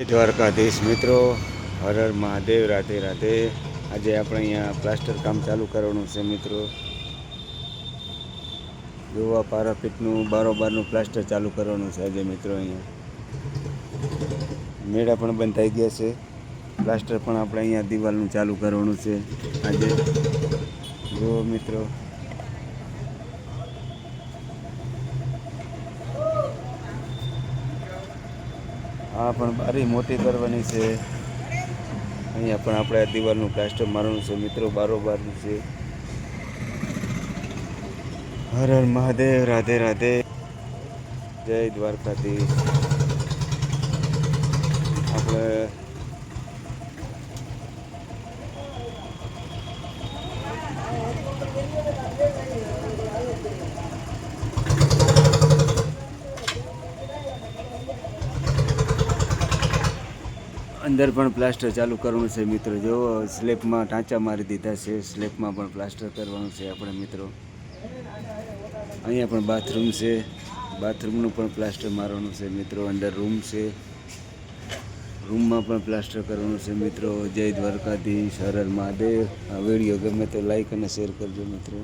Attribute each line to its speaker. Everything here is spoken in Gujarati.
Speaker 1: દ્વારકાધીશ મિત્રો, હર હર મહાદેવ, રાધે રાધે. આજે આપણે અહીંયા પ્લાસ્ટર કામ ચાલુ કરવાનું છે મિત્રો. જોવા પારાપીટનું બારોબારનું પ્લાસ્ટર ચાલુ કરવાનું છે આજે મિત્રો. અહીંયા મેળા પણ બંધ થઈ ગયા છે. પ્લાસ્ટર પણ આપણે અહીંયા દિવાલનું ચાલુ કરવાનું છે આજે. જો મિત્રો, આ પણ બારી મોટી કરવાની છે. અહીંયા પણ આપણે આ દિવાલનું પ્લાસ્ટર મારવાનું છે મિત્રો, બારોબારનું છે. હર હર મહાદેવ, રાધે રાધે, જય દ્વારકાધીશ. આપણે અંદર પણ પ્લાસ્ટર ચાલુ કરવાનું છે મિત્રો. જો સ્લેબમાં ટાંચા મારી દીધા છે, સ્લેબમાં પણ પ્લાસ્ટર કરવાનું છે આપણે મિત્રો. અહીંયા પણ બાથરૂમ છે, બાથરૂમનું પણ પ્લાસ્ટર મારવાનું છે મિત્રો. અંદર રૂમ છે, રૂમમાં પણ પ્લાસ્ટર કરવાનું છે મિત્રો. જય દ્વારકાધીશ, હર હર મહાદેવ. આ વિડીયો ગમે તો લાઈક અને શેર કરજો મિત્રો.